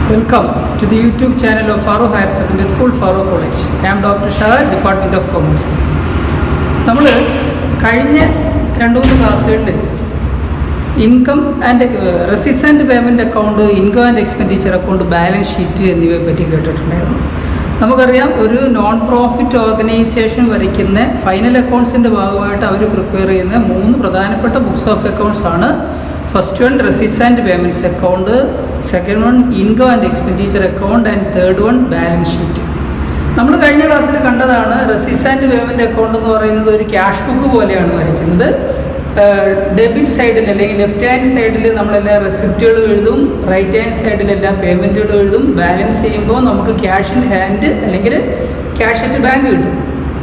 Welcome to the YouTube channel of Faro Higher Secondary School, Faro College. I am Dr. Shah, Department of Commerce. നമ്മൾ കഴിഞ്ഞ 2-3 ക്ലാസ്സുകളിൽ income and receipts and payment account, income and expenditure account, balance sheet എന്നിവയെ പറ്റി കേട്ടിട്ടുണ്ടായിരുന്നു. നമുക്കറിയാം, ഒരു non profit organisation വരയ്ക്കുന്ന final അക്കൗണ്ട്സിൻ്റെ ഭാഗമായിട്ട് അവർ പ്രിപ്പയർ ചെയ്യുന്ന 3 പ്രധാനപ്പെട്ട ബുക്സ് ഓഫ് അക്കൗണ്ട്സ് ആണ്. First one receipts and payments account, second one income and expenditure account and third one balance sheet. നമ്മൾ കഴിഞ്ഞ ക്ലാസ്സിൽ കണ്ടതാണ്, റെസിറ്റ്സ് ആൻഡ് പേയ്മെൻറ്റ് അക്കൗണ്ട് എന്ന് പറയുന്നത് ഒരു ക്യാഷ് ബുക്ക് പോലെയാണ് വരയ്ക്കുന്നത്. ഡെബിറ്റ് സൈഡിൽ അല്ലെങ്കിൽ ലെഫ്റ്റ് ഹാൻഡ് സൈഡിൽ നമ്മളെല്ലാം റെസിപ്റ്റുകൾ എഴുതും, റൈറ്റ് ഹാൻഡ് സൈഡിലെല്ലാം പേയ്മെൻറ്റുകൾ എഴുതും. ബാലൻസ് ചെയ്യുമ്പോൾ നമുക്ക് ക്യാഷ് ഇൻ ഹാൻഡ് അല്ലെങ്കിൽ ക്യാഷ് അറ്റ് ബാങ്ക് കിട്ടും.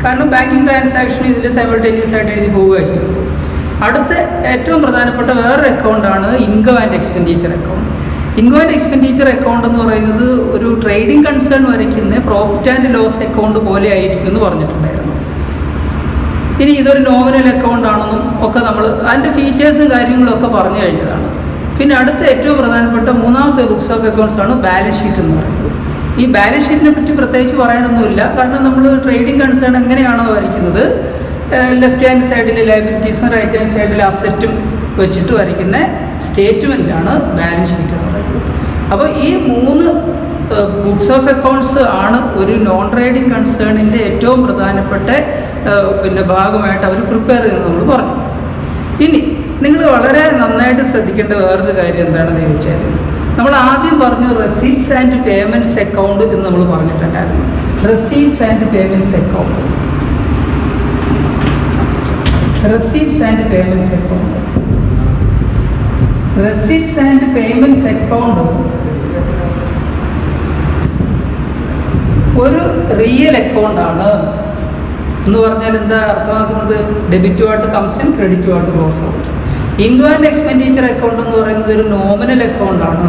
കാരണം ബാങ്കിങ് ട്രാൻസാക്ഷൻ ഇതിൽ സൈമൾട്ടേനിയസ് ആയിട്ട് എഴുതി പോവുക ചെയ്യുന്നത്. അടുത്ത ഏറ്റവും പ്രധാനപ്പെട്ട വേറൊരു അക്കൗണ്ടാണ് income and expenditure account. Income and expenditure account എന്ന് പറയുന്നത് ഒരു ട്രേഡിംഗ് കൺസേൺ വരയ്ക്കുന്ന പ്രോഫിറ്റ് ആൻഡ് ലോസ് അക്കൗണ്ട് പോലെ ആയിരിക്കും എന്ന് പറഞ്ഞിട്ടുണ്ടായിരുന്നു. ഇനി ഇതൊരു നോമിനൽ അക്കൗണ്ട് ആണെന്നും ഒക്കെ നമ്മൾ അതിൻ്റെ ഫീച്ചേഴ്സും കാര്യങ്ങളും ഒക്കെ പറഞ്ഞു കഴിഞ്ഞതാണ്. പിന്നെ അടുത്ത ഏറ്റവും പ്രധാനപ്പെട്ട മൂന്നാമത്തെ ബുക്സ് ഓഫ് അക്കൗണ്ട്സ് ആണ് ബാലൻസ് ഷീറ്റ് എന്ന് പറയുന്നത്. ഈ ബാലൻസ് ഷീറ്റിനെ പറ്റി പ്രത്യേകിച്ച് പറയാനൊന്നുമില്ല. കാരണം നമ്മൾ ട്രേഡിംഗ് കൺസേൺ എങ്ങനെയാണോ വരയ്ക്കുന്നത്, ലെഫ്റ്റ് ഹാൻഡ് സൈഡിൽ ലയബിലിറ്റീസും റൈറ്റ് ഹാൻഡ് സൈഡിൽ അസറ്റും വെച്ചിട്ട് വരയ്ക്കുന്ന സ്റ്റേറ്റ്മെൻറ്റാണ് ബാലൻസ് ഷീറ്റ് എന്ന് പറയുന്നത്. അപ്പോൾ ഈ 3 ബുക്സ് ഓഫ് അക്കൗണ്ട്സ് ആണ് ഒരു നോൺ ട്രേഡിംഗ് കൺസേണിൻ്റെ ഏറ്റവും പ്രധാനപ്പെട്ട ഭാഗമായിട്ട് അവർ പ്രിപ്പയർ ചെയ്യുന്നത് നമ്മൾ പറഞ്ഞു. ഇനി നിങ്ങൾ വളരെ നന്നായിട്ട് ശ്രദ്ധിക്കേണ്ട വേറൊരു കാര്യം എന്താണെന്ന് ചോദിച്ചാൽ, നമ്മൾ ആദ്യം പറഞ്ഞു റെസീറ്റ്സ് ആൻഡ് പേയ്മെൻറ്റ്സ് അക്കൗണ്ട് എന്ന് നമ്മൾ പറഞ്ഞിട്ടുണ്ടായിരുന്നു. Receipts and payments account, receipts and payments account. Receipts and payments account ഒരു റിയൽ അക്കൗണ്ടാണ് എന്ന് പറഞ്ഞാൽ എന്താ അർത്ഥമാക്കുന്നത്? ഡെബിറ്റുമായിട്ട് കംസ് ഇൻ, ക്രെഡിറ്റുമായിട്ട് close out. Income and expenditure account എന്ന് പറയുന്നത് ഒരു നോമിനൽ അക്കൗണ്ടാണ്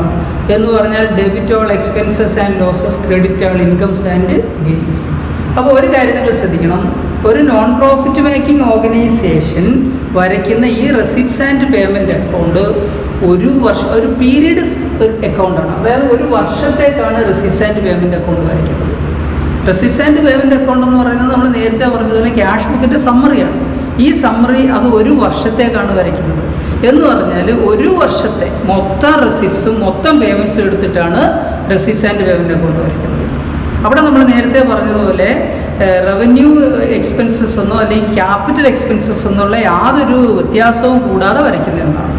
എന്ന് പറഞ്ഞാൽ debit all expenses and losses, credit all incomes and gains. അപ്പോൾ ഒരു കാര്യം നിങ്ങൾ ശ്രദ്ധിക്കണം, ഒരു നോൺ പ്രോഫിറ്റ് മേക്കിംഗ് ഓർഗനൈസേഷൻ വരയ്ക്കുന്ന ഈ റെസിറ്റ്സ് ആൻഡ് പേയ്മെൻറ്റ് അക്കൗണ്ട് ഒരു പീരീഡ് അക്കൗണ്ടാണ്. അതായത് ഒരു വർഷത്തേക്കാണ് റെസിറ്റ്സ് ആൻഡ് പേയ്മെൻറ്റ് അക്കൗണ്ട് വരയ്ക്കുന്നത്. റെസിറ്റ്സ് ആൻഡ് പേയ്മെൻറ്റ് അക്കൗണ്ട് എന്ന് പറയുന്നത് നമ്മൾ നേരത്തെ പറഞ്ഞതുപോലെ ക്യാഷ് ബുക്കിൻ്റെ സമ്മറിയാണ്. ഈ സമ്മറി അത് ഒരു വർഷത്തേക്കാണ് വരയ്ക്കുന്നത്. എന്ന് പറഞ്ഞാൽ ഒരു വർഷത്തെ മൊത്തം റെസിറ്റ്സും മൊത്തം പേയ്മെൻറ്റ്സും എടുത്തിട്ടാണ് റെസിറ്റ്സ് ആൻഡ് പേയ്മെൻറ്റ് അക്കൗണ്ട് വരയ്ക്കുന്നത്. അവിടെ നമ്മൾ നേരത്തെ പറഞ്ഞതുപോലെ റവന്യൂ എക്സ്പെൻസസ് എന്നോ അല്ലെങ്കിൽ ക്യാപിറ്റൽ എക്സ്പെൻസസ് എന്നുള്ള യാതൊരു വ്യത്യാസവും കൂടാതെ വരയ്ക്കുന്നതെന്നാണ്.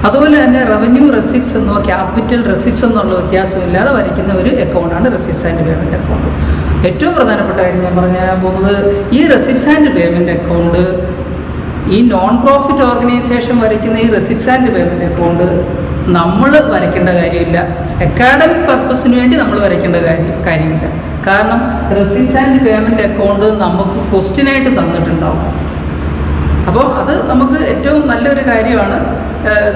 അതുപോലെ തന്നെ റവന്യൂ റെസിറ്റ്സ് എന്നോ ക്യാപിറ്റൽ റെസിറ്റ്സ് എന്നുള്ള വ്യത്യാസമില്ലാതെ വരയ്ക്കുന്ന ഒരു അക്കൗണ്ടാണ് റെസിറ്റ്സ് ആൻഡ് പേയ്മെൻറ്റ് അക്കൗണ്ട്. ഏറ്റവും പ്രധാനപ്പെട്ട കാര്യം ഞാൻ പറയാൻ പോകുന്നത്, ഈ റെസിറ്റ്സ് ആൻഡ് പേയ്മെൻറ്റ് അക്കൗണ്ട്, ഈ നോൺ പ്രോഫിറ്റ് ഓർഗനൈസേഷൻ വരയ്ക്കുന്ന ഈ റെസിറ്റ്സ് ആൻഡ് പേയ്മെൻറ്റ് അക്കൗണ്ട് നമ്മൾ വരയ്ക്കേണ്ട കാര്യമില്ല. അക്കാഡമിക് പർപ്പസിന് വേണ്ടി നമ്മൾ വരയ്ക്കേണ്ട കാര്യമില്ല. കാരണം റെസിറ്റ്സ് ആൻഡ് പേയ്മെൻറ്റ് അക്കൗണ്ട് നമുക്ക് ക്വസ്റ്റ്യനായിട്ട് തന്നിട്ടുണ്ടാവും. അപ്പോൾ അത് നമുക്ക് ഏറ്റവും നല്ലൊരു കാര്യമാണ്.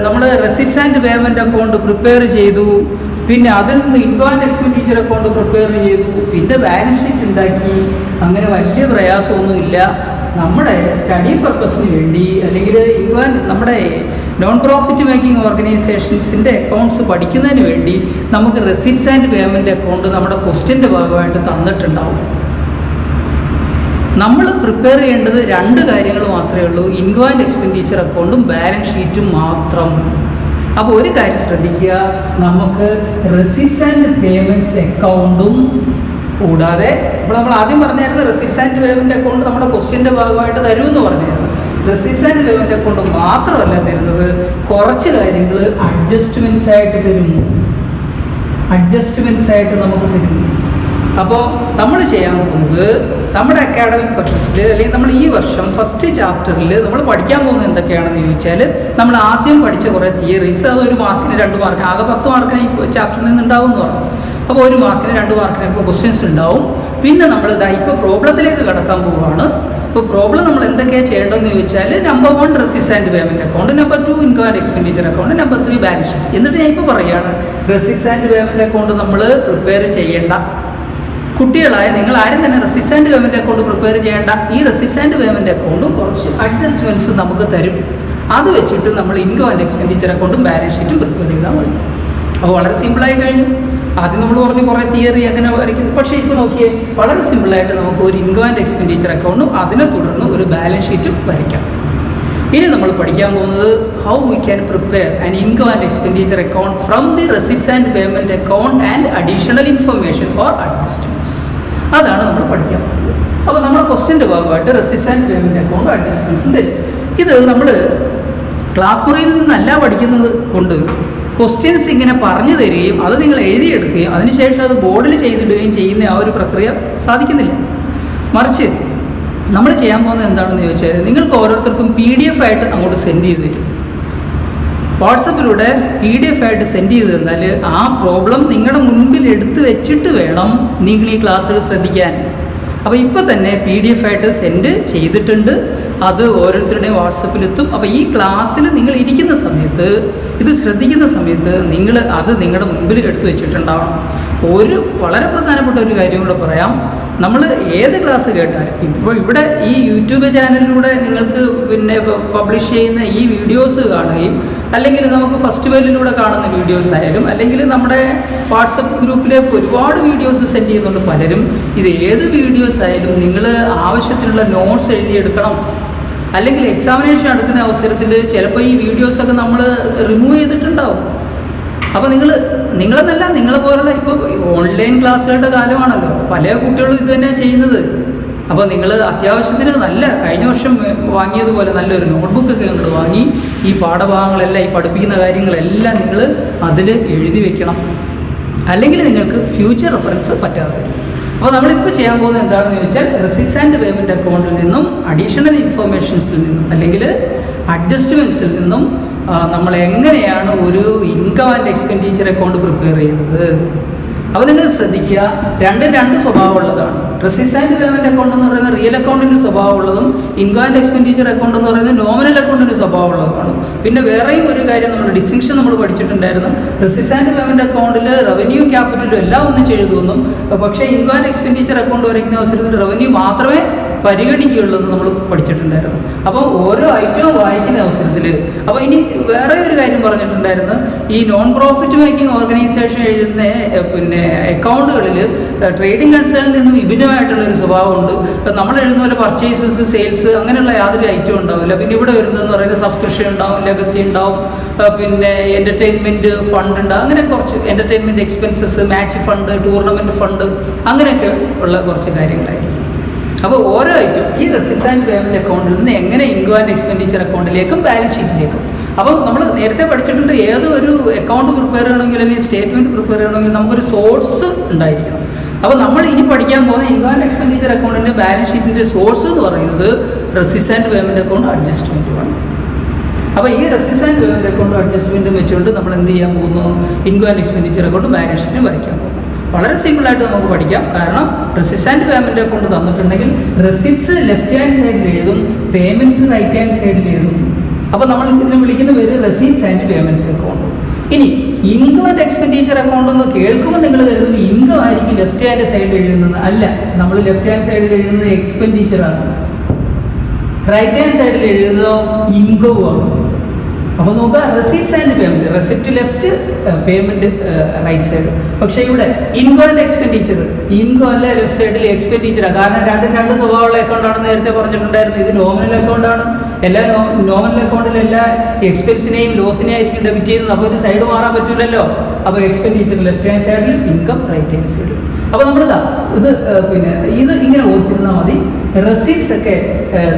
നമ്മൾ റെസിറ്റ്സ് ആൻഡ് പേയ്മെൻറ്റ് അക്കൗണ്ട് പ്രിപ്പയർ ചെയ്തു, പിന്നെ അതിൽ നിന്ന് income and expenditure account prepare ചെയ്തു, പിന്നെ ബാലൻസ് ഷീറ്റ് ഉണ്ടാക്കി. അങ്ങനെ വലിയ പ്രയാസമൊന്നുമില്ല. നമ്മുടെ സ്റ്റഡി പർപ്പസിന് വേണ്ടി അല്ലെങ്കിൽ നമ്മുടെ നോൺ പ്രോഫിറ്റ് മേക്കിംഗ് ഓർഗനൈസേഷൻസിൻ്റെ അക്കൗണ്ട്സ് പഠിക്കുന്നതിന് വേണ്ടി നമുക്ക് റെസിറ്റ്സ് ആൻഡ് പേയ്മെൻറ്റ് അക്കൗണ്ട് നമ്മുടെ ക്വസ്റ്റ്യൻ്റെ ഭാഗമായിട്ട് തന്നിട്ടുണ്ടാവും. നമ്മൾ പ്രിപ്പയർ ചെയ്യേണ്ടത് 2 കാര്യങ്ങൾ മാത്രമേ ഉള്ളൂ: ഇൻകം ആൻഡ് എക്സ്പെൻഡിച്ചർ അക്കൗണ്ടും ബാലൻസ് ഷീറ്റും മാത്രം. അപ്പോൾ ഒരു കാര്യം ശ്രദ്ധിക്കുക, നമുക്ക് റെസിറ്റ്സ് ആൻഡ് പേയ്മെൻറ്റ്സ് അക്കൗണ്ടും കൂടാതെ ഇപ്പോൾ നമ്മൾ ആദ്യം പറഞ്ഞായിരുന്നു റെസിറ്റ്സ് ആൻഡ് പേയ്മെൻറ്റ് അക്കൗണ്ട് നമ്മുടെ ക്വസ്റ്റ്യൻ്റെ ഭാഗമായിട്ട് തരുമെന്ന് പറഞ്ഞായിരുന്നു. റെസിറ്റ്സ് ആൻഡ് പേയ്മെൻറ്റ് അക്കൗണ്ട് മാത്രമല്ല തരുന്നത്, കുറച്ച് കാര്യങ്ങൾ അഡ്ജസ്റ്റ്മെൻറ്റ്സ് ആയിട്ട് തരും. അഡ്ജസ്റ്റ്മെൻറ്റ്സ് ആയിട്ട് നമുക്ക് തരും. അപ്പോൾ നമ്മൾ ചെയ്യാൻ പോകുന്നത് നമ്മുടെ അക്കാഡമിക് പർപ്പസിൽ അല്ലെങ്കിൽ നമ്മൾ ഈ വർഷം ഫസ്റ്റ് ചാപ്റ്ററിൽ നമ്മൾ പഠിക്കാൻ പോകുന്നത് എന്തൊക്കെയാണെന്ന് ചോദിച്ചാൽ, നമ്മൾ ആദ്യം പഠിച്ച കുറേ തിയറീസ്, അത് 1 മാർക്കിന് 2 മാർക്ക്, ആകെ 10 മാർക്കിന് ഈ ചാപ്റ്ററിൽ നിന്ന് ഉണ്ടാവും എന്ന് പറഞ്ഞു. അപ്പോൾ 1 മാർക്കിന് 2 മാർക്കിനൊക്കെ ക്വസ്റ്റ്യൻസ് ഉണ്ടാവും. പിന്നെ നമ്മൾ ഇപ്പോൾ പ്രോബ്ലത്തിലേക്ക് കടക്കാൻ പോവുകയാണ്. ഇപ്പോൾ പ്രോബ്ലം നമ്മൾ എന്തൊക്കെയാണ് ചെയ്യേണ്ടതെന്ന് ചോദിച്ചാൽ, number 1 receipts and payment account, number 2 income and expenditure account, number 3 balance sheet. എന്നിട്ട് ഞാൻ ഇപ്പോൾ പറയുകയാണ്, റെസിറ്റ്സ് ആൻഡ് പേയ്മെൻറ്റ് അക്കൗണ്ട് നമ്മൾ പ്രിപ്പയർ ചെയ്യേണ്ട. കുട്ടികളായ നിങ്ങൾ ആരും തന്നെ receipts and payment account prepare ചെയ്യേണ്ട. ഈ റെസിറ്റ്സ് ആൻഡ് പേയ്മെൻറ്റ് അക്കൗണ്ടും കുറച്ച് അഡ്ജസ്റ്റ്മെൻറ്റ്സ് നമുക്ക് തരും. അത് വെച്ചിട്ട് നമ്മൾ ഇൻകം ആൻഡ് എക്സ്പെൻഡിച്ചർ അക്കൗണ്ടും ബാലൻസ് ഷീറ്റും പ്രിപ്പയർ ചെയ്താൽ മതി. അപ്പോൾ വളരെ സിമ്പിളായി കഴിഞ്ഞു. ആദ്യം നമ്മൾ പറഞ്ഞ് കുറേ തിയറി അങ്ങനെ വരയ്ക്കുന്നു. പക്ഷേ ഇപ്പോൾ നോക്കിയേ, വളരെ സിമ്പിളായിട്ട് നമുക്ക് ഒരു ഇൻകം ആൻഡ് എക്സ്പെൻഡിച്ചർ അക്കൗണ്ടും അതിനെ തുടർന്ന് ഒരു ബാലൻസ് ഷീറ്റും വരയ്ക്കാം. ഇനി നമ്മൾ പഠിക്കാൻ പോകുന്നത് how we can prepare an income and expenditure account from the receipts and payment account and additional information or adjustments. അതാണ് നമ്മൾ പഠിക്കാൻ പോകുന്നത്. അപ്പോൾ നമ്മുടെ ക്വസ്റ്റ്യൻ്റെ ഭാഗമായിട്ട് റെസിപ്റ്റ്സ് ആൻഡ് പേയ്മെൻറ്റ് അക്കൗണ്ട് അഡ്ജസ്റ്റ്മെൻറ്റ്സും തരും. ഇത് നമ്മൾ ക്ലാസ് മുറിയിൽ നിന്നല്ല പഠിക്കുന്നത് കൊണ്ട് ക്വസ്റ്റ്യൻസ് ഇങ്ങനെ പറഞ്ഞു തരികയും അത് നിങ്ങൾ എഴുതിയെടുക്കുകയും അതിനുശേഷം അത് ബോർഡിൽ ചെയ്തിടുകയും ചെയ്യുന്ന ആ ഒരു പ്രക്രിയ സാധിക്കുന്നില്ല. മറിച്ച് നമ്മൾ ചെയ്യാൻ പോകുന്നത് എന്താണെന്ന് ചോദിച്ചാൽ, നിങ്ങൾക്ക് ഓരോരുത്തർക്കും PDF ആയിട്ട് അങ്ങോട്ട് സെൻഡ് ചെയ്ത് തരും. വാട്സപ്പിലൂടെ PDF ആയിട്ട് സെൻഡ് ചെയ്ത് തന്നാൽ ആ പ്രോബ്ലം നിങ്ങളുടെ മുൻപിൽ എടുത്ത് വെച്ചിട്ട് വേണം നിങ്ങൾ ഈ ക്ലാസ്സുകൾ ശ്രദ്ധിക്കാൻ. അപ്പോൾ ഇപ്പോൾ തന്നെ PDF ആയിട്ട് സെൻഡ് ചെയ്തിട്ടുണ്ട്. അത് ഓരോരുത്തരുടെയും വാട്സപ്പിലെത്തും. അപ്പോൾ ഈ ക്ലാസ്സിൽ നിങ്ങൾ ഇരിക്കുന്ന സമയത്ത്, ഇത് ശ്രദ്ധിക്കുന്ന സമയത്ത് നിങ്ങൾ അത് നിങ്ങളുടെ മുൻപിൽ എടുത്തു വെച്ചിട്ടുണ്ടാവണം. ഒരു വളരെ പ്രധാനപ്പെട്ട ഒരു കാര്യം കൂടെ പറയാം. നമ്മൾ ഏത് ക്ലാസ് കേട്ടാലും, ഇപ്പോൾ ഇവിടെ ഈ യൂട്യൂബ് ചാനലിലൂടെ നിങ്ങൾക്ക് പിന്നെ പബ്ലിഷ് ചെയ്യുന്ന ഈ വീഡിയോസ് കാണുകയും, അല്ലെങ്കിൽ നമുക്ക് ഫെസ്റ്റിവലിലൂടെ കാണുന്ന വീഡിയോസ് ആയാലും, അല്ലെങ്കിൽ നമ്മുടെ വാട്സപ്പ് ഗ്രൂപ്പിലേക്ക് ഒരുപാട് വീഡിയോസ് സെൻഡ് ചെയ്യുന്നുണ്ട് പലരും. ഇത് ഏത് വീഡിയോസ് ആയാലും നിങ്ങൾ ആവശ്യത്തിനുള്ള നോട്ട്സ് എഴുതിയെടുക്കണം. അല്ലെങ്കിൽ എക്സാമിനേഷൻ എടുക്കുന്ന അവസരത്തിൽ ചിലപ്പോൾ ഈ വീഡിയോസൊക്കെ നമ്മൾ റിമൂവ് ചെയ്തിട്ടുണ്ടാവും. അപ്പോൾ നിങ്ങളെന്നല്ല, നിങ്ങളെ പോലുള്ള ഇപ്പോൾ ഓൺലൈൻ ക്ലാസ്സുകളുടെ കാലമാണല്ലോ, പല കുട്ടികളും ഇത് തന്നെ ചെയ്യുന്നത്. അപ്പോൾ നിങ്ങൾ അത്യാവശ്യത്തിന് നല്ല കഴിഞ്ഞ വർഷം വാങ്ങിയതുപോലെ നല്ലൊരു നോട്ട്ബുക്കൊക്കെ അങ്ങോട്ട് വാങ്ങി ഈ പാഠഭാഗങ്ങളെല്ലാം, ഈ പഠിപ്പിക്കുന്ന കാര്യങ്ങളെല്ലാം നിങ്ങൾ അതിൽ എഴുതി വെക്കണം. അല്ലെങ്കിൽ നിങ്ങൾക്ക് ഫ്യൂച്ചർ റെഫറൻസ് പറ്റാതെ വരും. അപ്പോൾ നമ്മളിപ്പോൾ ചെയ്യാൻ പോകുന്നത് എന്താണെന്ന് ചോദിച്ചാൽ, റെസിപ്റ്റ്സ് ആൻഡ് പേയ്മെൻറ്റ് അക്കൗണ്ടിൽ നിന്നും അഡീഷണൽ ഇൻഫർമേഷൻസിൽ നിന്നും അല്ലെങ്കിൽ അഡ്ജസ്റ്റ്മെൻറ്റ്സിൽ നിന്നും നമ്മൾ എങ്ങനെയാണ് ഒരു income and expenditure account prepare ചെയ്യുന്നത്. അപ്പോൾ നിങ്ങൾ ശ്രദ്ധിക്കുക, രണ്ട് സ്വഭാവമുള്ളതാണ്. റെസിപ്റ്റ്സ് ആൻഡ് പേയ്മെൻറ്റ് അക്കൗണ്ട് എന്ന് പറയുന്നത് റിയൽ അക്കൗണ്ടിൻ്റെ സ്വഭാവമുള്ളതും ഇൻകം ആൻഡ് എക്സ്പെൻഡിച്ചർ അക്കൗണ്ട് എന്ന് പറയുന്നത് നോമിനൽ അക്കൗണ്ടിൻ്റെ സ്വഭാവമുള്ളതുമാണ്. പിന്നെ വേറെയും ഒരു കാര്യം, നമ്മൾ ഡിസ്റ്റിങ്ഷൻ നമ്മൾ പഠിച്ചിട്ടുണ്ടായിരുന്നു. റെസിപ്റ്റ്സ് ആൻഡ് പേയ്മെൻറ്റ് അക്കൗണ്ടിൽ റവന്യൂ ക്യാപിറ്റലും എല്ലാം ഒന്നിച്ച് എഴുതുമെന്നും, പക്ഷേ ഇൻകം ആൻഡ് എക്സ്പെൻഡിച്ചർ അക്കൗണ്ട് വരയ്ക്കുന്ന അവസരത്തിൽ റവന്യൂ മാത്രമേ പരിഗണിക്കുകയുള്ളൂ എന്ന് നമ്മൾ പഠിച്ചിട്ടുണ്ടായിരുന്നു. അപ്പോൾ ഓരോ ഐറ്റവും വായിക്കുന്ന അവസരത്തിൽ, അപ്പോൾ ഇനി വേറെ ഒരു കാര്യം പറഞ്ഞിട്ടുണ്ടായിരുന്നു, ഈ നോൺ പ്രോഫിറ്റ് മേക്കിംഗ് ഓർഗനൈസേഷൻ എഴുതുന്ന പിന്നെ അക്കൗണ്ടുകളിൽ ട്രേഡിംഗ് കൺസേണിൽ നിന്നും വിഭിന്നമായിട്ടുള്ളൊരു സ്വഭാവമുണ്ട്. നമ്മൾ എഴുതുന്ന പോലെ പർച്ചേസസ്, സെയിൽസ് അങ്ങനെയുള്ള യാതൊരു ഐറ്റവും ഉണ്ടാവില്ല. പിന്നെ ഇവിടെ വരുന്നതെന്ന് പറയുന്നത് സബ്സ്ക്രിപ്ഷൻ ഉണ്ടാവും, ലെഗസി ഉണ്ടാവും, പിന്നെ എൻ്റർടൈൻമെൻറ്റ് ഫണ്ട് ഉണ്ട്, അങ്ങനെ കുറച്ച് entertainment expenses, match fund, tournament fund, അങ്ങനെയൊക്കെ ഉള്ള കുറച്ച് കാര്യങ്ങളായിരിക്കും. അപ്പോൾ ഓരോ ഐറ്റം ഈ റെസിപ്റ്റ്സ് ആൻഡ് പേയ്മെൻറ്റ് അക്കൗണ്ടിൽ നിന്ന് എങ്ങനെ ഇൻകം ആൻഡ് എക്സ്പെൻഡിച്ചർ അക്കൗണ്ടിലേക്കും ബാലൻസ് ഷീറ്റിലേക്കും. അപ്പം നമ്മൾ നേരത്തെ പഠിച്ചിട്ടുണ്ട്, ഏതൊരു അക്കൗണ്ട് പ്രിപ്പയർ ചെയ്യണമെങ്കിൽ അല്ലെങ്കിൽ സ്റ്റേറ്റ്മെൻറ്റ് പ്രിപ്പയർ ചെയ്യണമെങ്കിൽ നമുക്കൊരു സോഴ്സ് ഉണ്ടായിരിക്കണം. അപ്പോൾ നമ്മൾ ഇനി പഠിക്കാൻ പോകുന്ന ഇൻകം ആൻഡ് എക്സ്പെൻഡിച്ചർ അക്കൗണ്ടിൻ്റെ ബാലൻസ് ഷീറ്റിൻ്റെ സോഴ്സ് എന്ന് പറയുന്നത് റെസിപ്റ്റ്സ് ആൻഡ് പേയ്മെൻറ്റ് അക്കൗണ്ട് അഡ്ജസ്റ്റ്മെൻറ്റുമാണ്. അപ്പോൾ ഈ റെസിപ്റ്റ്സ് ആൻഡ് പേയ്മെൻറ്റ് അക്കൗണ്ട് അഡ്ജസ്റ്റ്മെൻറ്റും വെച്ചുകൊണ്ട് നമ്മൾ എന്ത് ചെയ്യാൻ പോകുന്നു, income and expenditure account balance ഷീറ്റും വരയ്ക്കാൻ പോകുന്നു. വളരെ സിമ്പിളായിട്ട് നമുക്ക് പഠിക്കാം. കാരണം റെസിപ്റ്റ്സ് ആൻഡ് പേയ്മെൻറ്റ് അക്കൗണ്ട് തന്നിട്ടുണ്ടെങ്കിൽ റെസിപ്റ്റ്സ് ലെഫ്റ്റ് ഹാൻഡ് സൈഡിൽ എഴുതും, പേയ്മെൻറ്റ്സ് റൈറ്റ് ഹാൻഡ് സൈഡിൽ എഴുതും. അപ്പോൾ നമ്മൾ ഇതിനെ വിളിക്കുന്ന പേര് റെസിപ്റ്റ്സ് ആൻഡ് പേയ്മെൻറ്റ്സ് അക്കൗണ്ട്. ഇനി ഇൻകം ആൻഡ് എക്സ്പെൻഡിച്ചർ അക്കൗണ്ട് എന്ന് കേൾക്കുമ്പോൾ നിങ്ങൾ കരുതും ഇൻകം ആയിരിക്കും ലെഫ്റ്റ് ഹാൻഡ് സൈഡിൽ എഴുതുന്നത്. അല്ല, നമ്മൾ ലെഫ്റ്റ് ഹാൻഡ് സൈഡിൽ എഴുതുന്നത് എക്സ്പെൻഡിച്ചറാണ്, റൈറ്റ് ഹാൻഡ് സൈഡിൽ എഴുതുന്നതോ ഇൻകവുമാണ്. അപ്പോൾ നോക്കുക, receipts and payment, receipt left, payment right side. പക്ഷേ ഇവിടെ ഇൻകം ആൻഡ് എക്സ്പെൻഡിച്ചർ, ഇൻകം അല്ല ലെഫ്റ്റ് സൈഡിൽ, എക്സ്പെൻഡിച്ചറാണ്. കാരണം രണ്ട് സ്വഭാവമുള്ള അക്കൗണ്ടാണെന്ന് നേരത്തെ പറഞ്ഞിട്ടുണ്ടായിരുന്നു. ഇത് നോമിനൽ അക്കൗണ്ടാണ്. എല്ലാ നോമിനൽ അക്കൗണ്ടിൽ എല്ലാ എക്സ്പെൻസിനെയും ലോസിനെയും ആയിരിക്കും ഡെബിറ്റ് ചെയ്യുന്നത്. അപ്പോൾ ഒരു സൈഡ് മാറാൻ പറ്റില്ലല്ലോ. അപ്പോൾ എക്സ്പെൻഡിച്ചർ ലെഫ്റ്റ് ഹാൻഡ് സൈഡിൽ, ഇൻകം റൈറ്റ് ഹാൻഡ് സൈഡിൽ. അപ്പോൾ നമ്മളിതാ പിന്നെ ഇത് ഇങ്ങനെ ഓർത്തിരുന്നാൽ മതി. റെസിപ്റ്റ്സ് ഒക്കെ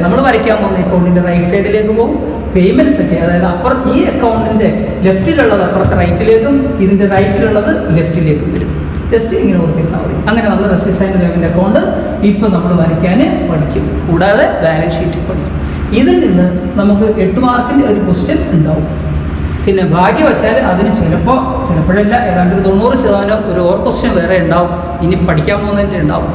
നമ്മൾ വരയ്ക്കാൻ പോകുന്ന അക്കൗണ്ടിൻ്റെ റൈറ്റ് സൈഡിലേക്ക് പോകും. പേയ്മെൻറ്റ്സ് ഒക്കെ, അതായത് ഈ അക്കൗണ്ടിൻ്റെ ലെഫ്റ്റിലുള്ളത് അപ്പുറത്ത് റൈറ്റിലേക്കും ഇതിൻ്റെ റൈറ്റിലുള്ളത് ലെഫ്റ്റിലേക്കും വരും. ജസ്റ്റ് ഇങ്ങനെ ഓർത്തിരുന്നാൽ മതി. അങ്ങനെ നമ്മൾ റെസിപ്റ്റ്സ് ആൻഡ് പേയ്മെൻറ്റ് അക്കൗണ്ട് ഇപ്പോൾ നമ്മൾ വരയ്ക്കാൻ പഠിക്കും. കൂടാതെ ബാലൻസ് ഷീറ്റ് പഠിക്കും. ഇതിൽ നിന്ന് നമുക്ക് 8 മാർക്കിൻ്റെ ഒരു ക്വസ്റ്റ്യൻ ഉണ്ടാവും. പിന്നെ ഭാഗ്യവശാൽ അതിന് ചിലപ്പോഴല്ല, ഏതാണ്ട് ഒരു 90% ഒരു ഓർ ക്വസ്റ്റ്യൻ വേറെ ഉണ്ടാവും, ഇനി പഠിക്കാൻ പോകുന്നതിൻ്റെ ഉണ്ടാവും.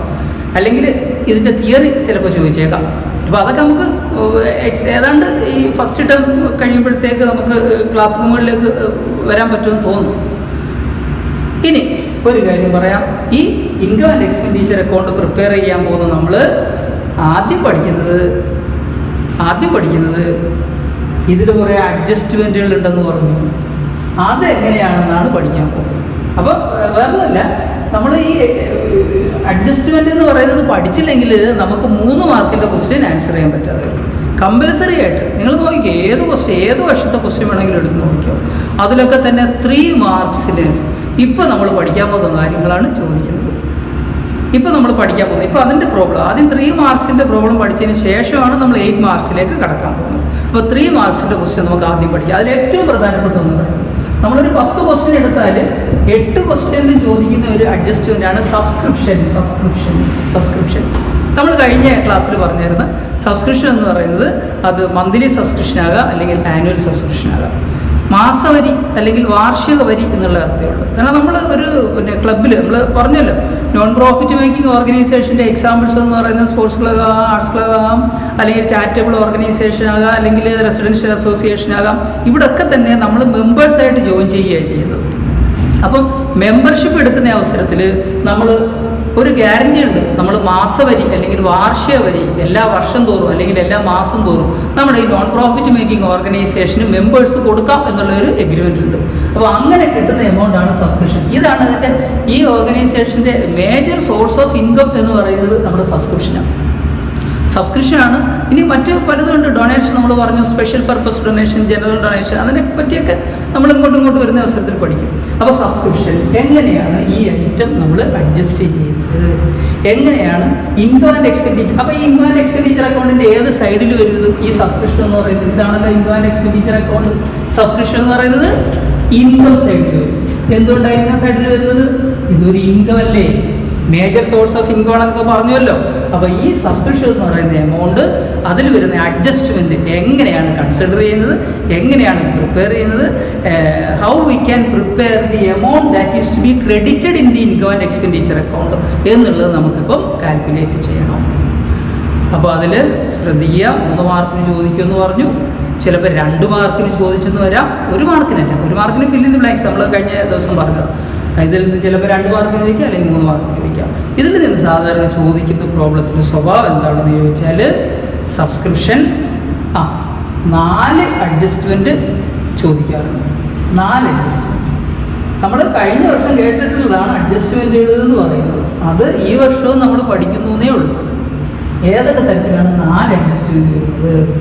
അല്ലെങ്കിൽ ഇതിൻ്റെ തിയറി ചിലപ്പോൾ ചോദിച്ചേക്കാം. അപ്പോൾ അതൊക്കെ നമുക്ക് ഏതാണ്ട് ഈ ഫസ്റ്റ് ടേം കഴിയുമ്പോഴത്തേക്ക് നമുക്ക് ക്ലാസ് റൂമുകളിലേക്ക് വരാൻ പറ്റുമെന്ന് തോന്നുന്നു. ഇനി ഒരു കാര്യം പറയാം, ഈ income and expenditure account prepare ചെയ്യാൻ പോകുന്ന നമ്മൾ ആദ്യം പഠിക്കുന്നത് ഇതിൽ കുറേ അഡ്ജസ്റ്റ്മെൻറ്റുകൾ ഉണ്ടെന്ന് പറഞ്ഞു. അതെങ്ങനെയാണെന്നാണ് പഠിക്കാൻ പോകുന്നത്. അപ്പോൾ വേറൊന്നുമല്ല, നമ്മൾ ഈ അഡ്ജസ്റ്റ്മെൻ്റ് എന്ന് പറയുന്നത് പഠിച്ചില്ലെങ്കിൽ നമുക്ക് 3 മാർക്കിൻ്റെ ക്വസ്റ്റ്യൻ ആൻസർ ചെയ്യാൻ പറ്റാതെ കമ്പൽസറി ആയിട്ട്. നിങ്ങൾ നോക്കിക്കോ, ഏത് വർഷത്തെ ക്വസ്റ്റ്യൻ വേണമെങ്കിലും എടുത്ത് നോക്കിക്കോ, അതിലൊക്കെ തന്നെ 3 മാർക്സിന് ഇപ്പോൾ നമ്മൾ പഠിക്കാൻ പോകുന്ന കാര്യങ്ങളാണ് ചോദിക്കുന്നത്. ഇപ്പോൾ നമ്മൾ പഠിക്കാൻ പോകുന്നത്, ഇപ്പോൾ അതിൻ്റെ പ്രോബ്ലം ആദ്യം 3 മാർക്സിൻ്റെ പ്രോബ്ലം പഠിച്ചതിന് ശേഷമാണ് നമ്മൾ 8 മാർക്സിലേക്ക് കടക്കാൻ പോകുന്നത്. അപ്പോൾ 3 മാർക്സിൻ്റെ ക്വസ്റ്റ്യൻ നമുക്ക് ആദ്യം പഠിക്കാം. അതിൽ ഏറ്റവും പ്രധാനപ്പെട്ട ഒന്ന് പറയുന്നത്, നമ്മളൊരു 10 ക്വസ്റ്റ്യൻ എടുത്താൽ 8 ക്വസ്റ്റ്യനിൽ ചോദിക്കുന്ന ഒരു അഡ്ജസ്റ്റ്മെൻ്റാണ് സബ്സ്ക്രിപ്ഷൻ. നമ്മൾ കഴിഞ്ഞ ക്ലാസ്സിൽ പറഞ്ഞിരുന്ന സബ്സ്ക്രിപ്ഷൻ എന്ന് പറയുന്നത് അത് മന്ത്ലി സബ്സ്ക്രിപ്ഷൻ ആകാം, അല്ലെങ്കിൽ ആനുവൽ സബ്സ്ക്രിപ്ഷൻ ആകാം. മാസവരി അല്ലെങ്കിൽ വാർഷിക വരി എന്നുള്ള അർത്ഥമുള്ളൂ. കാരണം നമ്മൾ ഒരു ക്ലബ്ബിൽ നമ്മൾ പറഞ്ഞല്ലോ, നോൺ പ്രോഫിറ്റ് മേക്കിംഗ് ഓർഗനൈസേഷൻ്റെ എക്സാമ്പിൾസ് എന്ന് പറയുന്നത് സ്പോർട്സ് ക്ലബ് ആകാം, ആർട്സ് ക്ലബ് ആകാം, അല്ലെങ്കിൽ ചാരിറ്റബിൾ ഓർഗനൈസേഷൻ ആകാം, അല്ലെങ്കിൽ റെസിഡൻഷ്യൽ അസോസിയേഷൻ ആകാം. ഇവിടെയൊക്കെ തന്നെ നമ്മൾ മെമ്പേഴ്സായിട്ട് ജോയിൻ ചെയ്യുകയാണ് ചെയ്യുന്നത്. അപ്പം മെമ്പർഷിപ്പ് എടുക്കുന്ന അവസരത്തിൽ നമ്മൾ ഒരു ഗ്യാരണ്ടി ഉണ്ട്, നമ്മൾ മാസവരി അല്ലെങ്കിൽ വാർഷിക വരി എല്ലാ വർഷം തോറും അല്ലെങ്കിൽ എല്ലാ മാസം തോറും നമ്മുടെ ഈ നോൺ പ്രോഫിറ്റ് മേക്കിംഗ് ഓർഗനൈസേഷന് മെമ്പേഴ്സ് കൊടുക്കാം എന്നുള്ളൊരു എഗ്രിമെൻ്റ് ഉണ്ട്. അപ്പോൾ അങ്ങനെ കിട്ടുന്ന എമൗണ്ടാണ് സബ്സ്ക്രിപ്ഷൻ. ഇതാണ് അതിൻ്റെ ഈ ഓർഗനൈസേഷൻ്റെ മേജർ സോഴ്സ് ഓഫ് ഇൻകം എന്ന് പറയുന്നത് നമ്മുടെ സബ്സ്ക്രിപ്ഷനാണ്. ഇനി മറ്റ് പലതുണ്ട്, ഡൊണേഷൻ നമ്മൾ പറഞ്ഞു, special purpose donation, general donation, അതിനെ പറ്റിയൊക്കെ നമ്മൾ ഇങ്ങോട്ടും വരുന്ന അവസരത്തിൽ പഠിക്കും. അപ്പോൾ സബ്സ്ക്രിപ്ഷൻ എങ്ങനെയാണ് ഈ ഐറ്റം നമ്മൾ അഡ്ജസ്റ്റ് ചെയ്യുന്നത്, എങ്ങനെയാണ് ഇൻകം ആൻഡ് എക്സ്പെൻഡിച്ചർ. അപ്പോൾ ഈ ഇൻകം ആൻഡ് എക്സ്പെൻഡിച്ചർ അക്കൗണ്ടിൻ്റെ ഏത് സൈഡിൽ വരുന്നത് ഈ സബ്സ്ക്രിപ്ഷൻ എന്ന് പറയുന്നത്? ഇതാണല്ലോ income and expenditure account. Subscription എന്ന് പറയുന്നത് ഇൻകം സൈഡിൽ വരും. എന്തുകൊണ്ടാണ് ഇൻകം സൈഡിൽ വരുന്നത്? ഇതൊരു ഇൻകം അല്ലേ, മേജർ സോഴ്സ് ഓഫ് ഇൻകം ആണെന്നൊക്കെ പറഞ്ഞല്ലോ. അപ്പോൾ ഈ സബ്സ്ക്രിപ്ഷൻ എന്ന് പറയുന്ന എമൗണ്ട്, അതിൽ വരുന്ന അഡ്ജസ്റ്റ്മെൻറ്റ് എങ്ങനെയാണ് കൺസിഡർ ചെയ്യുന്നത്, എങ്ങനെയാണ് പ്രിപ്പയർ ചെയ്യുന്നത്, how we can prepare the amount that is to be credited in the income and expenditure account എന്നുള്ളത് നമുക്കിപ്പം കാൽക്കുലേറ്റ് ചെയ്യണം. അപ്പോൾ അതിൽ ശ്രദ്ധിക്കുക, 3 മാർക്കിന് ചോദിക്കുമെന്ന് പറഞ്ഞു, ചിലപ്പോൾ 2 മാർക്കിന് ചോദിച്ചെന്ന് വരാം, 1 മാർക്കിനല്ല, 1 മാർക്കിന് ഫിൽ ഇൻ ദി ബ്ലാങ്ക്സ് നമ്മൾ കഴിഞ്ഞ ദിവസം പറഞ്ഞത്. ഇതിൽ നിന്ന് ചിലപ്പോൾ 2 മാർക്കിന് ചോദിക്കാം, അല്ലെങ്കിൽ 3 മാർക്കിന് ചോദിക്കാം. ഇതിൽ നിന്ന് സാധാരണ ചോദിക്കുന്ന പ്രോബ്ലത്തിൻ്റെ സ്വഭാവം എന്താണെന്ന് ചോദിച്ചാൽ, സബ്സ്ക്രിപ്ഷൻ 4 അഡ്ജസ്റ്റ്മെൻറ്റ് ചോദിക്കാറുണ്ട്. 4 അഡ്ജസ്റ്റ്മെൻറ്റ് നമ്മൾ കഴിഞ്ഞ വർഷം കേട്ടിട്ടുള്ളതാണ് അഡ്ജസ്റ്റ്മെൻറ്റുകൾ എന്ന് പറയുന്നത്. അത് ഈ വർഷവും നമ്മൾ പഠിക്കുന്നേ ഉള്ളൂ. ഏതൊക്കെ തരത്തിലാണ് 4 അഡ്ജസ്റ്റ്മെൻറ്റ് വരുന്നത്?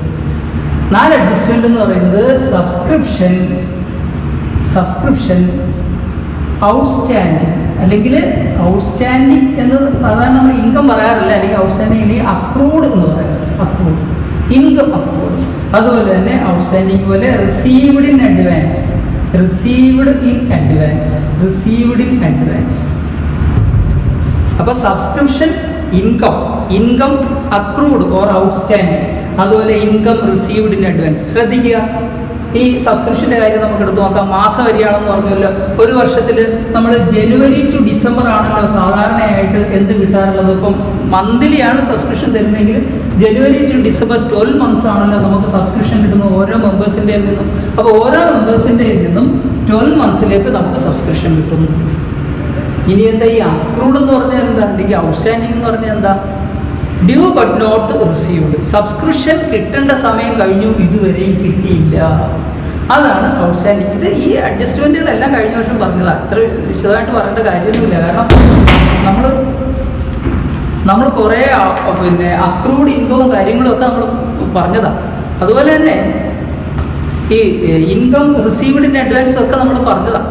4 അഡ്ജസ്റ്റ്മെൻറ്റ് എന്ന് പറയുന്നത് സബ്സ്ക്രിപ്ഷൻ ഔട്ട്സ്റ്റാൻഡിങ്, അല്ലെങ്കിൽ ഔട്ട്സ്റ്റാൻഡിങ് എന്ന് സാധാരണ നമ്മൾ ഇൻകം പറയാറില്ല, അല്ലെങ്കിൽ ഔട്ട്സ്റ്റാൻഡിങ് അല്ലെങ്കിൽ അക്രൂഡ് എന്ന് പറയാറ്, ഇൻകം അക്രൂഡ്. അതുപോലെ തന്നെ ഔട്ട്സ്റ്റാൻഡിങ് പോലെ റിസീവ്ഡ് ഇൻ അഡ്വാൻസ്. അപ്പോൾ subscription income accrued or outstanding, അതുപോലെ ഇൻകം റിസീവ്ഡ് ഇൻ അഡ്വാൻസ്. ശ്രദ്ധിക്കുക, ഈ സബ്സ്ക്രിപ്ഷൻ്റെ കാര്യം നമുക്ക് എടുത്ത് നോക്കാം. മാസവരിയാണെന്ന് പറഞ്ഞല്ലോ, ഒരു വർഷത്തിൽ നമ്മൾ ജനുവരി ടു ഡിസംബർ ആണല്ലോ സാധാരണയായിട്ട് എന്ത് കിട്ടാറുള്ളത്. ഇപ്പം മന്ത്ലിയാണ് സബ്സ്ക്രിപ്ഷൻ തരുന്നതെങ്കിൽ ജനുവരി ടു ഡിസംബർ 12 മന്ത്സ് ആണല്ലോ നമുക്ക് സബ്സ്ക്രിപ്ഷൻ കിട്ടുന്നത് ഓരോ മെമ്പേഴ്സിൻ്റെയിൽ നിന്നും. അപ്പോൾ ഓരോ മെമ്പേഴ്സിൻ്റെയിൽ നിന്നും 12 മന്ത്സിലേക്ക് നമുക്ക് സബ്സ്ക്രിപ്ഷൻ കിട്ടുന്നു. ഇനി എന്താ ഈ അക്രൂഡ് എന്ന് പറഞ്ഞാൽ എന്താ, അല്ലെങ്കിൽ ഔട്ട്സ്റ്റാൻഡിങ് എന്ന് പറഞ്ഞാൽ എന്താ? Due but not received. Subscription കിട്ടേണ്ട സമയം കഴിഞ്ഞു, ഇതുവരെയും കിട്ടിയില്ല, അതാണ് ഔട്ട്സ്റ്റാൻഡിങ്. ഇത് ഈ അഡ്ജസ്റ്റ്മെൻറ്റുകളെല്ലാം കഴിഞ്ഞ വർഷം പറഞ്ഞതാണ്, അത്ര വിശദമായിട്ട് പറയേണ്ട കാര്യമൊന്നുമില്ല. കാരണം നമ്മൾ കുറേ അക്രൂഡ് ഇൻകവും കാര്യങ്ങളും ഒക്കെ നമ്മൾ പറഞ്ഞതാണ്. അതുപോലെ തന്നെ ഈ ഇൻകം റിസീവ്ഡ് ഇൻ അഡ്വാൻസും ഒക്കെ നമ്മൾ പറഞ്ഞതാണ്.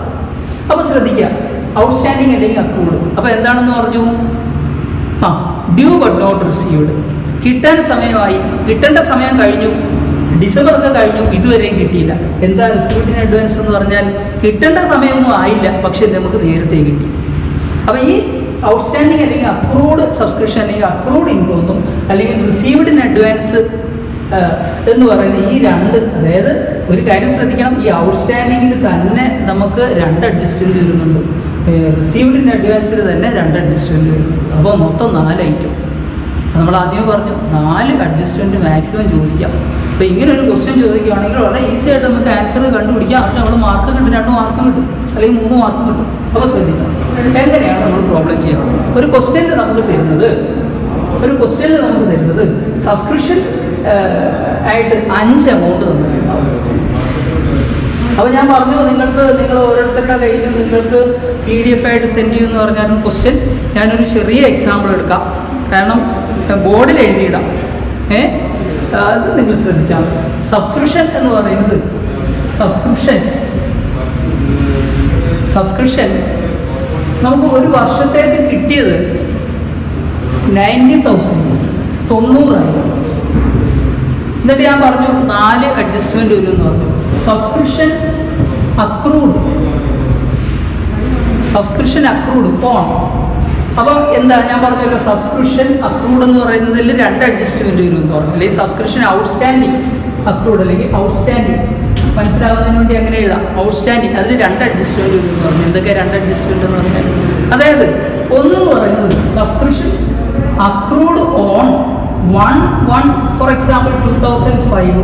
അപ്പോൾ ശ്രദ്ധിക്കുക, ഔട്ട്സ്റ്റാൻഡിങ് അല്ലെങ്കിൽ അക്രൂഡ്. അപ്പോൾ എന്താണെന്ന് പറഞ്ഞു? Due but not received. കിട്ടാൻ സമയമായി, കിട്ടേണ്ട സമയം കഴിഞ്ഞു, ഡിസംബറൊക്കെ കഴിഞ്ഞു, ഇതുവരെയും കിട്ടിയില്ല. എന്താ റിസീവ്ഡ് ഇൻ അഡ്വാൻസ് എന്ന് പറഞ്ഞാൽ? കിട്ടേണ്ട സമയമൊന്നും ആയില്ല, പക്ഷേ നമുക്ക് നേരത്തെ കിട്ടി. അപ്പോൾ ഈ ഔട്ട്സ്റ്റാൻഡിങ് അല്ലെങ്കിൽ അക്രൂഡ് സബ്സ്ക്രിപ്ഷൻ അല്ലെങ്കിൽ അക്രൂഡ് ഇൻകമൊന്നും അല്ലെങ്കിൽ റിസീവ്ഡ് ഇൻ അഡ്വാൻസ് എന്ന് പറയുന്ന ഈ 2, അതായത് ഒരു കാര്യം ശ്രദ്ധിക്കണം, ഈ ഔട്ട്സ്റ്റാൻഡിങ്ങിൽ തന്നെ നമുക്ക് 2 അഡ്ജസ്റ്റ്മെൻറ്റ് വരുന്നുണ്ട്, റിസീവ്ഡ് ഇൻ അഡ്വാൻസിൽ തന്നെ 2 അഡ്ജസ്റ്റ്മെൻറ്റ് വരുന്നുണ്ട്. അപ്പോൾ മൊത്തം 4 ഐറ്റം. നമ്മൾ ആദ്യമേ പറഞ്ഞു 4 അഡ്ജസ്റ്റ്മെൻറ്റ് മാക്സിമം ചോദിക്കാം. അപ്പോൾ ഇങ്ങനെ ഒരു ക്വസ്റ്റ്യൻ ചോദിക്കുകയാണെങ്കിൽ വളരെ ഈസി ആയിട്ട് നമുക്ക് ആൻസർ കണ്ടുപിടിക്കാം. അതിന് നമ്മൾ മാർക്ക് കിട്ടും, 2 മാർക്കും കിട്ടും, അല്ലെങ്കിൽ 3 മാർക്കും കിട്ടും. അപ്പോൾ ശ്രദ്ധിക്കാം എങ്ങനെയാണ് നമ്മൾ പ്രോബ്ലം ചെയ്യുന്നത്. ഒരു ക്വസ്റ്റ്യനിൽ നമുക്ക് തരുന്നത് സബ്സ്ക്രിപ്ഷൻ ആയിട്ട് 5 എമൗണ്ട് തന്നിട്ടുണ്ടാവും. അപ്പോൾ ഞാൻ പറഞ്ഞു നിങ്ങൾ ഓരോരുത്തരുടെ കയ്യിലും നിങ്ങൾക്ക് PDF ആയിട്ട് സെൻഡ് ചെയ്യുമെന്ന് പറഞ്ഞാലും ക്വസ്റ്റ്യൻ ഞാനൊരു ചെറിയ എക്സാമ്പിൾ എടുക്കാം, കാരണം ബോർഡിൽ എഴുതിയിടാം. അത് നിങ്ങൾ ശ്രദ്ധിച്ചാൽ സബ്സ്ക്രിപ്ഷൻ എന്ന് പറയുന്നത് സബ്സ്ക്രിപ്ഷൻ നമുക്ക് ഒരു വർഷത്തേക്ക് കിട്ടിയത് 90,000 90,000. എന്നിട്ട് ഞാൻ പറഞ്ഞു 4 അഡ്ജസ്റ്റ്മെന്റ് വരും എന്ന് പറഞ്ഞു. Subscription accrued on. അപ്പം എന്താ ഞാൻ പറഞ്ഞല്ലോ, സബ്സ്ക്രിപ്ഷൻ അക്രൂഡ് എന്ന് പറയുന്നതിൽ 2 അഡ്ജസ്റ്റ്മെന്റ് വരും എന്ന് പറഞ്ഞു. അല്ലെങ്കിൽ സബ്സ്ക്രിപ്ഷൻ ഔട്ട്സ്റ്റാൻഡിങ് അക്രൂഡ് അല്ലെങ്കിൽ ഔട്ട്സ്റ്റാൻഡിങ് മനസ്സിലാവുന്നതിന് വേണ്ടി അങ്ങനെ എഴുതാം. ഔട്ട്സ്റ്റാൻഡിങ് അതിൽ 2 അഡ്ജസ്റ്റ്മെന്റ് വരും എന്ന് പറഞ്ഞു. എന്തൊക്കെ 2 അഡ്ജസ്റ്റ്മെന്റ് എന്ന് പറഞ്ഞാൽ, അതായത് ഒന്നെന്ന് പറയുന്നത് subscription accrued on 1 for example 2005.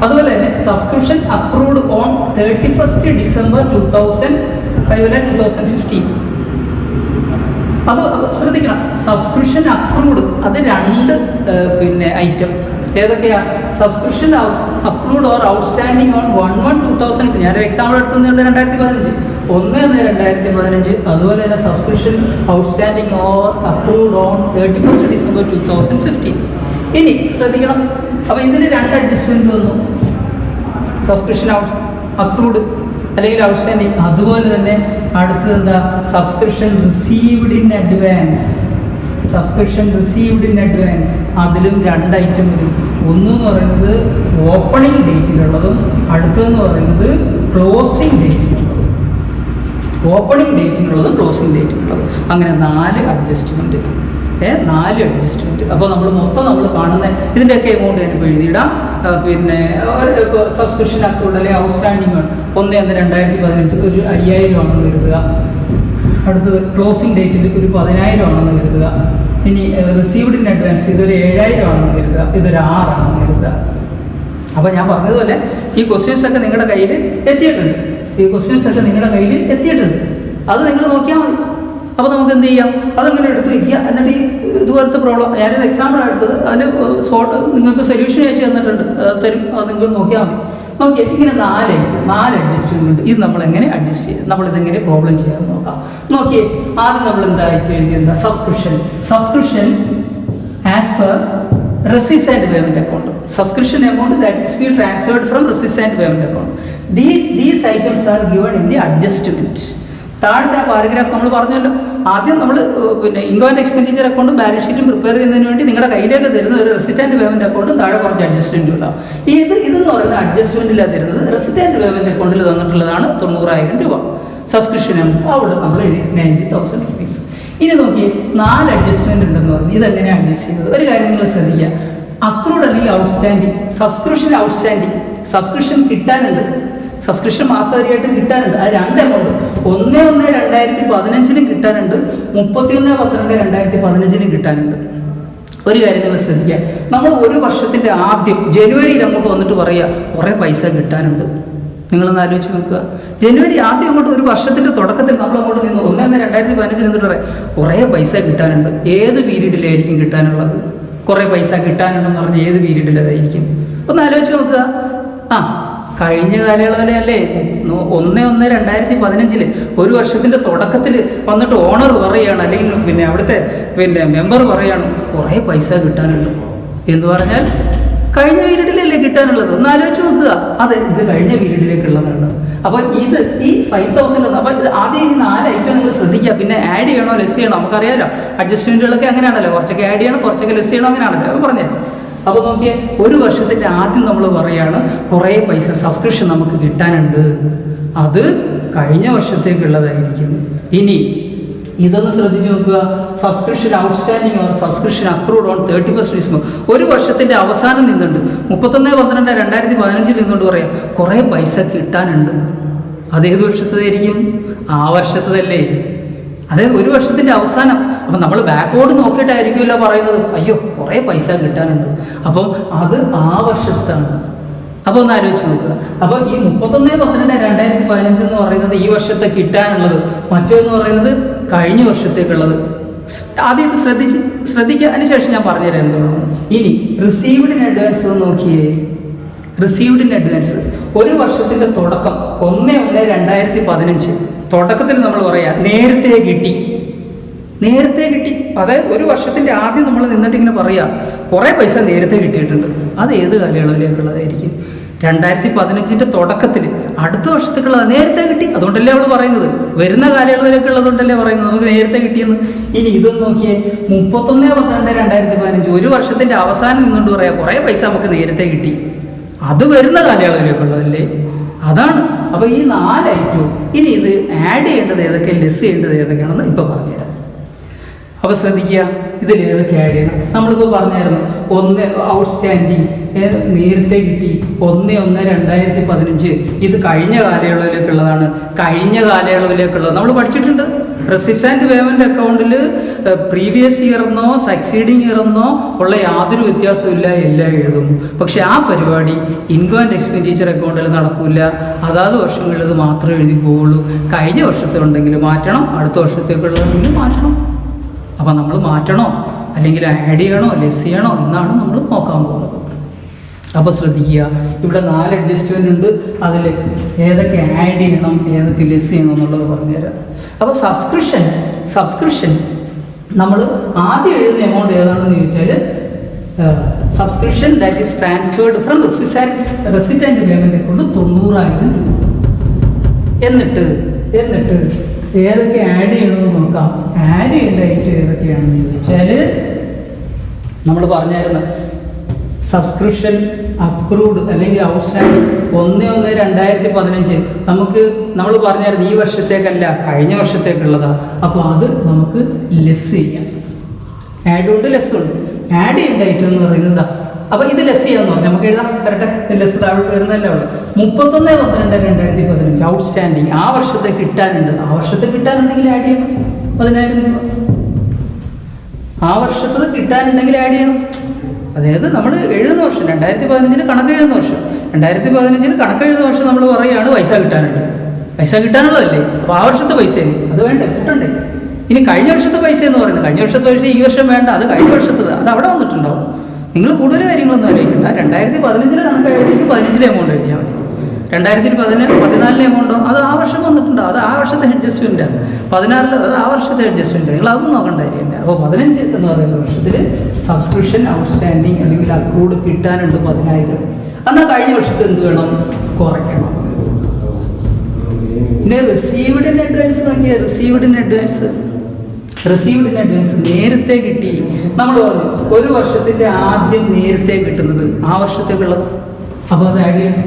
അതുപോലെ തന്നെ subscription accrued on 31st December 2005 അല്ലെ 2015. അത് ശ്രദ്ധിക്കണം. സബ്സ്ക്രിപ്ഷൻ അക്രൂഡ് അത് 2 ഐറ്റം ഏതൊക്കെയാ? Subscription accrued or outstanding on 1/1/2000. ഞാനൊരു എക്സാമ്പിൾ എടുത്തുന്നുണ്ട് 2015 1/1/2015. അതുപോലെ തന്നെ subscription outstanding or accrued on 31st December 2015. ഇനി ശ്രദ്ധിക്കണം. അപ്പോൾ ഇതിൽ 2 അഡ്ജസ്റ്റ്മെന്റ് വന്നു, സബ്സ്ക്രിപ്ഷൻ അക്രൂഡ് അല്ലെങ്കിൽ ഔട്ട്സ്റ്റാൻഡിങ്. അതുപോലെ തന്നെ അടുത്തത് എന്താ? Subscription received in advance. അതിലും 2 ഐറ്റം വരും. ഒന്നെന്ന് പറയുന്നത് ഓപ്പണിംഗ് ഡേറ്റിലുള്ളതും അടുത്തതെന്ന് പറയുന്നത് ക്ലോസിംഗ് ഡേറ്റിലുള്ളതും. ഓപ്പണിംഗ് ഡേറ്റിനുള്ളതും ക്ലോസിംഗ് ഡേറ്റിനുള്ളതും, അങ്ങനെ 4 അഡ്ജസ്റ്റ്മെന്റ്. 4 അഡ്ജസ്റ്റ്മെന്റ്. അപ്പോൾ നമ്മൾ കാണുന്ന ഇതിൻ്റെയൊക്കെ എമൗണ്ട് ഞാനിപ്പോൾ എഴുതിയിടാം. സബ്സ്ക്രിപ്ഷൻ അക്കൗണ്ട് അല്ലെങ്കിൽ ഔട്ട്സ്റ്റാൻഡിങ് 1/1/2015 ഒരു 5,000 ആണെന്ന് കരുതുക. അടുത്തത് ക്ലോസിംഗ് ഡേറ്റിൽ ഒരു 10,000 ആണെന്ന് കരുതുക. ഇനി റിസീവ്ഡ് ഇൻ അഡ്വാൻസ് ഇതൊരു 7,000 ആണെന്ന് കരുതുക. ഇതൊരു 6 ആണെന്ന് കരുതുക. അപ്പോൾ ഞാൻ പറഞ്ഞതുപോലെ ഈ ക്വസ്റ്റ്യൻസ് ഒക്കെ നിങ്ങളുടെ കയ്യിൽ എത്തിയിട്ടുണ്ട്. അത് നിങ്ങൾ നോക്കിയാൽ മതി. അപ്പോൾ നമുക്ക് എന്ത് ചെയ്യാം? അതങ്ങനെ എടുത്ത് വയ്ക്കുക. എന്നിട്ട് ഇതുപോലത്തെ പ്രോബ്ലം ഞാനൊരു എക്സാമ്പിളാണ് എടുത്തത്. അതിന് നിങ്ങൾക്ക് സൊല്യൂഷൻ അയച്ചു തരും. അത് നിങ്ങൾ നോക്കിയാൽ മതി. നോക്കിയാൽ ഇങ്ങനെ 4 അഡ്ജസ്റ്റ്മെന്റ്. ഇത് നമ്മൾ എങ്ങനെ അഡ്ജസ്റ്റ് ചെയ്യും, നമ്മളിതെങ്ങനെ പ്രോബ്ലം ചെയ്യാൻ നോക്കാം. നോക്കിയേ, ആദ്യം നമ്മൾ എന്തായിട്ട് എഴുതിയെന്താ? Subscription as per resistant payment account. Subscription amount that is still transferred from resistant payment account. These items are given in the adjustment. താഴത്തെ ആ പാരഗ്രാഫ് നമ്മൾ പറഞ്ഞല്ലോ. ആദ്യം നമ്മൾ ഇൻകം ആൻഡ് എക്സ്പെൻഡിച്ചർ അക്കൗണ്ടും ബാലൻസ് ഷീറ്റും പ്രിപ്പയർ ചെയ്യുന്നതിന് വേണ്ടി നിങ്ങളുടെ കയ്യിലേക്ക് തരുന്ന ഒരു റെസിസ്റ്റന്റ് പേയ്മെന്റ് അക്കൗണ്ടും താഴെ കുറച്ച് അഡ്ജസ്റ്റ്മെന്റ് ഉണ്ടാവും. ഇതെന്ന് പറയുന്ന അഡ്ജസ്റ്റ്മെന്റിലാണ് തരുന്നത്. റെസിസ്റ്റന്റ് പേയ്മെന്റ് അക്കൗണ്ടിൽ തന്നിട്ടുള്ളതാണ് 90,000 രൂപ. സബ്സ്ക്രിപ്ഷൻ അവിടെ നമ്മൾ 90,000 rupees. ഇനി നോക്കി 4 അഡ്ജസ്റ്റ്മെന്റ് ഉണ്ടെന്ന് പറഞ്ഞു. ഇതെങ്ങനെ അഡ്ജസ്റ്റ് ചെയ്യുന്നത്? ഒരു കാര്യം നിങ്ങൾ ശ്രദ്ധിക്കുക. അക്രൂഡ് അല്ലെങ്കിൽ ഔട്ട്സ്റ്റാൻഡിങ്. സബ്സ്ക്രിപ്ഷൻ കിട്ടാനുണ്ട്. സബ്സ്ക്രിപ്ഷൻ മാസവരിയായിട്ട് കിട്ടാനുണ്ട്. അത് 2 എമൗണ്ട് 1/1/2015 കിട്ടാനുണ്ട്, 31/12/2015 കിട്ടാനുണ്ട്. ഒരു കാര്യം നിങ്ങൾ ശ്രദ്ധിക്കുക. നമ്മൾ ഒരു വർഷത്തിൻ്റെ ആദ്യം ജനുവരിയിൽ അങ്ങോട്ട് വന്നിട്ട് പറയുക കുറേ പൈസ കിട്ടാനുണ്ട്. നിങ്ങളൊന്ന് ആലോചിച്ച് നോക്കുക. ജനുവരി ആദ്യം അങ്ങോട്ട് ഒരു വർഷത്തിൻ്റെ തുടക്കത്തിൽ നമ്മൾ അങ്ങോട്ട് നിന്ന് 1/1/2015 നിന്നിട്ട് പറയാം കുറേ പൈസ കിട്ടാനുണ്ട്. ഏത് പീരീഡിലായിരിക്കും കിട്ടാനുള്ളത്? കുറേ പൈസ കിട്ടാനുണ്ടെന്ന് പറഞ്ഞാൽ ഏത് പീരീഡിലതായിരിക്കും? ഒന്ന് ആലോചിച്ച് നോക്കുക. കഴിഞ്ഞ കാലയളവിലല്ലേ 1/1/2015 ഒരു വർഷത്തിൻ്റെ തുടക്കത്തിൽ വന്നിട്ട് ഓണർ പറയുകയാണ്, അല്ലെങ്കിൽ അവിടുത്തെ മെമ്പർ പറയുകയാണ് കുറേ പൈസ കിട്ടാനുണ്ട് എന്ന് പറഞ്ഞാൽ കഴിഞ്ഞ പീരീഡിലല്ലേ കിട്ടാനുള്ളത്? ഒന്ന് ആലോചിച്ച് നോക്കുക. അതെ, ഇത് കഴിഞ്ഞ പീരീഡിലേക്കുള്ളതാണ്. അപ്പോൾ ഈ 5,000 അപ്പോൾ ആദ്യം ഈ 4 ഐറ്റം നിങ്ങൾ ശ്രദ്ധിക്കുക. പിന്നെ ആഡ് ചെയ്യണോ ലെസ് ചെയ്യണോ? നമുക്കറിയാലോ അഡ്ജസ്റ്റ്മെന്റുകളൊക്കെ അങ്ങനെയാണല്ലോ. കുറച്ചൊക്കെ ആഡ് ചെയ്യണം, കുറച്ചൊക്കെ ലെസ് ചെയ്യണോ, അങ്ങനെയാണല്ലോ പറഞ്ഞത്. അപ്പോൾ നോക്കിയേ, ഒരു വർഷത്തിൻ്റെ ആദ്യം നമ്മൾ പറയുകയാണ് കുറേ പൈസ സബ്സ്ക്രിപ്ഷൻ നമുക്ക് കിട്ടാനുണ്ട്, അത് കഴിഞ്ഞ വർഷത്തേക്കുള്ളതായിരിക്കും. ഇനി ഇതൊന്ന് ശ്രദ്ധിച്ച് നോക്കുക. Subscription outstanding or subscription accrued on 31st December ഒരു വർഷത്തിൻ്റെ അവസാനം നിന്നുണ്ട് 31/12/2015 നിന്നുകൊണ്ട് പറയാം കുറേ പൈസ കിട്ടാനുണ്ട്. അതേത് വർഷത്തേതായിരിക്കും? ആ വർഷത്തതല്ലേ. അതായത് ഒരു വർഷത്തിൻ്റെ അവസാനം. അപ്പം നമ്മൾ ബാക്കോട് നോക്കിയിട്ടായിരിക്കുമല്ലോ പറയുന്നത് അയ്യോ കുറേ പൈസ കിട്ടാനുണ്ട്. അപ്പം അത് ആ വർഷത്താണ്. അപ്പോൾ ഒന്ന് ആലോചിച്ച് നോക്കുക. അപ്പോൾ ഈ 31/12/2015 എന്ന് പറയുന്നത് ഈ വർഷത്തെ കിട്ടാനുള്ളത്, മറ്റൊന്ന് പറയുന്നത് കഴിഞ്ഞ വർഷത്തേക്കുള്ളത്. ആദ്യം ഇത് ശ്രദ്ധിക്കുക. അതിനുശേഷം ഞാൻ പറഞ്ഞുതരാം എന്താണ്. ഇനി റിസീവ്ഡ് ഇൻ അഡ്വാൻസ് നോക്കിയേ. റിസീവ്ഡ് ഇൻ അഡ്വാൻസ് ഒരു വർഷത്തിൻ്റെ തുടക്കം 1/1/2015 തുടക്കത്തിൽ നമ്മൾ പറയാം നേരത്തെ കിട്ടി. അതായത് ഒരു വർഷത്തിൻ്റെ ആദ്യം നമ്മൾ നിന്നിട്ട് ഇങ്ങനെ പറയാം കുറേ പൈസ നേരത്തെ കിട്ടിയിട്ടുണ്ട്. അത് ഏത് കാലയളവിലേക്കുള്ളതായിരിക്കും? 2015 തുടക്കത്തിൽ അടുത്ത വർഷത്തേക്കുള്ളത് നേരത്തെ കിട്ടി. അതുകൊണ്ടല്ലേ അവൾ പറയുന്നത്, വരുന്ന കാലയളവിലേക്കുള്ളതുകൊണ്ടല്ലേ പറയുന്നത് നമുക്ക് നേരത്തെ കിട്ടിയെന്ന്. ഇനി ഇതൊന്നും നോക്കിയേ, 31/12/2015 ഒരു വർഷത്തിൻ്റെ അവസാനം നിന്നുകൊണ്ട് പറയാം കുറേ പൈസ നമുക്ക് നേരത്തെ കിട്ടി. അത് വരുന്ന കാലയളവിലേക്കുള്ളതല്ലേ? അതാണ്. അപ്പോൾ ഈ 4 ഐറ്റവും ഇനി ഇത് ആഡ് ചെയ്യേണ്ടത് ഏതൊക്കെ, ലെസ് ചെയ്യേണ്ടത് ഏതൊക്കെയാണെന്ന് ഇപ്പോൾ പറഞ്ഞുതരാം. അപ്പോൾ ശ്രദ്ധിക്കുക, ഇതിൽ ഏതൊക്കെ ആഡ് ചെയ്യണം. നമ്മളിപ്പോൾ പറഞ്ഞായിരുന്നു 1 ഔട്ട്സ്റ്റാൻഡിങ് നേരത്തെ കിട്ടി 1/1/2015. ഇത് കഴിഞ്ഞ കാലയളവിലേക്കുള്ളതാണ്. നമ്മൾ പഠിച്ചിട്ടുണ്ട്. റെസിസ്റ്റൻറ്റ് പേയ്മെൻറ്റ് അക്കൗണ്ടിൽ പ്രീവിയസ് ഇയറെന്നോ സക്സീഡിങ് ഇയറെന്നോ ഉള്ള യാതൊരു വ്യത്യാസവും ഇല്ല, എല്ലാം എഴുതും. പക്ഷേ ആ പരിപാടി ഇൻകം ആൻഡ് എക്സ്പെൻഡിച്ചർ അക്കൗണ്ടിൽ നടക്കില്ല. അതാത് വർഷങ്ങളിൽ ഇത് മാത്രമേ എഴുതി പോവുള്ളൂ. കഴിഞ്ഞ വർഷത്തെ ഉണ്ടെങ്കിൽ മാറ്റണം, അടുത്ത വർഷത്തേക്കുള്ളതെങ്കിൽ മാറ്റണം. അപ്പം നമ്മൾ മാറ്റണോ അല്ലെങ്കിൽ ആഡ് ചെയ്യണോ ലെസ് ചെയ്യണോ എന്നാണ് നമ്മൾ നോക്കാൻ പോകുന്നത്. അപ്പോൾ ശ്രദ്ധിക്കുക, ഇവിടെ 4 അഡ്ജസ്റ്റ്മെൻ്റ് ഉണ്ട്. അതിൽ ഏതൊക്കെ ആഡ് ചെയ്യണം ഏതൊക്കെ ലെസ് ചെയ്യണം എന്നുള്ളത് പറഞ്ഞുതരാം. അപ്പോൾ സബ്സ്ക്രിപ്ഷൻ നമ്മൾ ആദ്യം എഴുതുന്ന എമൗണ്ട് ഏതാണെന്ന് ചോദിച്ചാൽ subscription that is transferred from resident payment account 90,000 രൂപ. എന്നിട്ട് ഏതൊക്കെ ആഡ് ചെയ്യണമെന്ന് നോക്കാം. ആഡ് ചെയ്യേണ്ട ഐറ്റം ഏതൊക്കെയാണെന്ന് ചോദിച്ചാൽ നമ്മൾ പറഞ്ഞായിരുന്നു സബ്സ്ക്രിപ്ഷൻ അക്രൂഡ് അല്ലെങ്കിൽ ഔട്ട്സ്റ്റാൻഡിങ് 1/1/2015 നമ്മൾ പറഞ്ഞായിരുന്നു ഈ വർഷത്തേക്കല്ല കഴിഞ്ഞ വർഷത്തേക്കുള്ളതാണ്. അപ്പോൾ അത് നമുക്ക് ലെസ് ചെയ്യാം. ആഡ് ഉണ്ട് ലെസ് ഉണ്ട്. ആഡ് ചെയ്യേണ്ട ഐറ്റം എന്ന് പറയുന്നത് അപ്പോൾ ഇത് ലെസ് ചെയ്യാമെന്ന് പറഞ്ഞാൽ നമുക്ക് എഴുതാം. വരട്ടെ, ലെസ് താഴോട്ട് വരുന്നതല്ലേ ഉള്ളൂ. 31/12/2015 ഔട്ട്സ്റ്റാൻഡിങ് ആ വർഷത്തെ കിട്ടാനുണ്ട്. ആ വർഷത്തെ കിട്ടാനുണ്ടെങ്കിൽ ആഡ് ചെയ്യണം 10,000 രൂപ. ആ വർഷത്തത് കിട്ടാനുണ്ടെങ്കിൽ ആഡ് ചെയ്യണം. അതായത് നമ്മൾ എഴുതുന്ന വർഷം 2015 കണക്ക് എഴുതുന്ന വർഷം 2015 കണക്ക് എഴുതുന്ന വർഷം നമ്മൾ പറയുകയാണ് പൈസ കിട്ടാനുള്ളതല്ലേ. അപ്പോൾ ആ വർഷത്തെ പൈസ അത് വേണ്ടേ, കിട്ടണ്ടേ. ഇനി കഴിഞ്ഞ വർഷത്തെ പൈസ എന്ന് പറയുന്നത് കഴിഞ്ഞ വർഷത്തെ പൈസ ഈ വർഷം വേണ്ട, അത് കഴിഞ്ഞ വർഷത്തത് അത് അവിടെ വന്നിട്ടുണ്ടാവും. നിങ്ങൾ കൂടുതൽ കാര്യങ്ങളൊന്നും ആലോചിക്കണ്ട. 2015 കണക്ക് എഴുതിയെങ്കിൽ 15 എമൗണ്ട് എഴുതിയാൽ മതി. 2014 എമൗണ്ടോ അത് ആ വർഷം വന്നിട്ടുണ്ടോ, അത് ആ വർഷത്തെ അഡ്ജസ്റ്റ്മെൻറ്റാണ്. 16 അത് ആ വർഷത്തെ അഡ്ജസ്റ്റ്മെൻറ്റ്, നിങ്ങൾ അതൊന്നും നോക്കേണ്ട കാര്യമില്ല. അപ്പോൾ 15 എന്ന് പറയുന്ന വർഷത്തിൽ സബ്സ്ക്രിപ്ഷൻ ഔട്ട്സ്റ്റാൻഡിങ് അല്ലെങ്കിൽ അക്രൂഡ് കിട്ടാനുണ്ട് 10,000. എന്നാൽ കഴിഞ്ഞ വർഷത്തെ എന്ത് വേണം, കുറയ്ക്കണം. പിന്നെ റിസീവ്ഡ് ഇൻ അഡ്വാൻസ് നോക്കിയാൽ റിസീവ്ഡ് ഇൻ അഡ്വാൻസ് നേരത്തെ കിട്ടി. നമ്മൾ പറഞ്ഞു ഒരു വർഷത്തിൻ്റെ ആദ്യം നേരത്തെ കിട്ടുന്നത് ആ വർഷത്തേക്കുള്ളത്. അപ്പോൾ അത് ആഡ് ചെയ്യണം.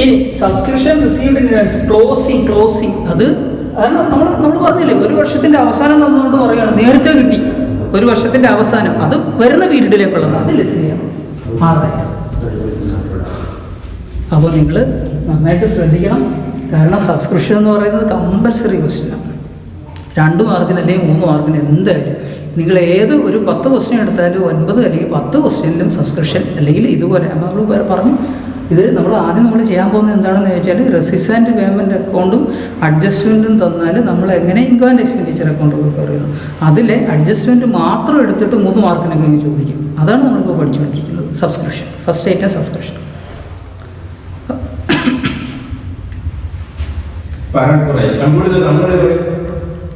ഇനി subscription received in advance closing അത് നമ്മൾ പറഞ്ഞില്ലേ ഒരു വർഷത്തിൻ്റെ അവസാനം തന്നുകൊണ്ട് പറയുകയാണ് നേരത്തെ കിട്ടി. ഒരു വർഷത്തിൻ്റെ അവസാനം അത് വരുന്ന പീരീഡിലേക്കുള്ളത് അത് ലെസ് ചെയ്യാം 6,000. അപ്പോൾ നിങ്ങൾ നന്നായിട്ട് ശ്രദ്ധിക്കണം. കാരണം സബ്സ്ക്രിപ്ഷൻ എന്ന് പറയുന്നത് കമ്പൽസറി ക്വസ്റ്റ്യനാണ്. 2 മാർക്കിന് അല്ലെങ്കിൽ 3 മാർക്കിന് എന്തായാലും നിങ്ങൾ ഏത് ഒരു 10 ക്വസ്റ്റ്യൻ എടുത്താലും 9 അല്ലെങ്കിൽ 10 ക്വസ്റ്റ്യനിലും സബ്സ്ക്രിപ്ഷൻ അല്ലെങ്കിൽ ഇതുപോലെ നമ്മൾ പറഞ്ഞു. ഇത് ആദ്യം നമ്മൾ ചെയ്യാൻ പോകുന്നത് എന്താണെന്ന് ചോദിച്ചാൽ റെസിസ്റ്റൻറ്റ് പേയ്മെൻറ്റ് അക്കൗണ്ടും അഡ്ജസ്റ്റ്മെൻറ്റും തന്നാൽ നമ്മൾ എങ്ങനെ ഇൻകം ആൻഡ് എക്സ്പെൻഡിച്ചർ അക്കൗണ്ട് പറയുന്നു അതിലെ അഡ്ജസ്റ്റ്മെൻറ്റ് മാത്രം എടുത്തിട്ട് 3 മാർക്കിനൊക്കെ ചോദിക്കും. അതാണ് നമ്മളിപ്പോൾ പഠിച്ചുകൊണ്ടിരിക്കുന്നത്. Subscription first item subscription.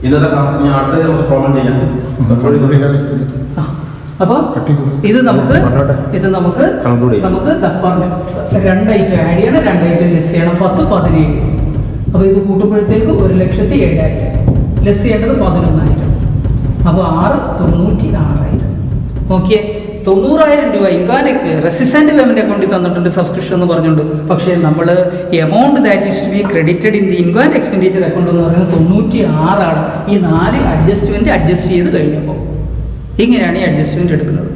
ഇന്നത്തെ ക്ലാസ് ഞാൻ അടുത്ത പ്രോബ്ലം ചെയ്യാം. അപ്പോൾ ഇത് നമുക്ക് 2 ഐറ്റം ആഡ് ചെയ്യണം, 2 ഐറ്റം ലെസ് ചെയ്യണം. 10, 17. അപ്പോൾ ഇത് കൂട്ടുമ്പോഴത്തേക്ക് 1,07,000. ലെസ് ചെയ്യേണ്ടത് 11,000. അപ്പോൾ 6, 96,000. ഓക്കെ, 90,000 രൂപ ഇൻകം റെസിസ്റ്റൻറ്റ് പേയ്മെൻറ്റ് അക്കൗണ്ടിൽ തന്നിട്ടുണ്ട് സബ്സ്ക്രിപ്ഷൻ എന്ന് പറഞ്ഞുകൊണ്ട്. പക്ഷേ നമ്മൾ amount that is to be credited in the income and expenditure account എന്ന് പറയുന്നത് 96,000. ഈ 4 അഡ്ജസ്റ്റ് ചെയ്ത് കഴിഞ്ഞപ്പോൾ ഇങ്ങനെയാണ് ഈ അഡ്ജസ്റ്റ്മെൻറ്റ് എടുക്കുന്നത്.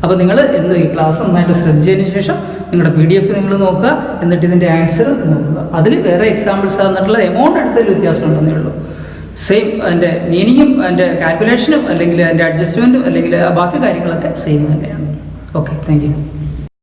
അപ്പോൾ നിങ്ങൾ ഈ ക്ലാസ് നന്നായിട്ട് ശ്രദ്ധിച്ചതിന് ശേഷം നിങ്ങളുടെ PDF നിങ്ങൾ നോക്കുക, എന്നിട്ട് ഇതിൻ്റെ ആൻസർ നോക്കുക. അതിൽ വേറെ എക്സാമ്പിൾസ് തന്നിട്ടുള്ള എമൗണ്ട് എടുത്തതിൽ വ്യത്യാസം ഉണ്ടെന്നേ ഉള്ളൂ. സെയിം അതിൻ്റെ മീനിങ്ങും അതിൻ്റെ കാൽക്കുലേഷനും അല്ലെങ്കിൽ അതിൻ്റെ അഡ്ജസ്റ്റ്മെൻറ്റും അല്ലെങ്കിൽ ബാക്കി കാര്യങ്ങളൊക്കെ സെയിം തന്നെയാണ്. Okay, thank you.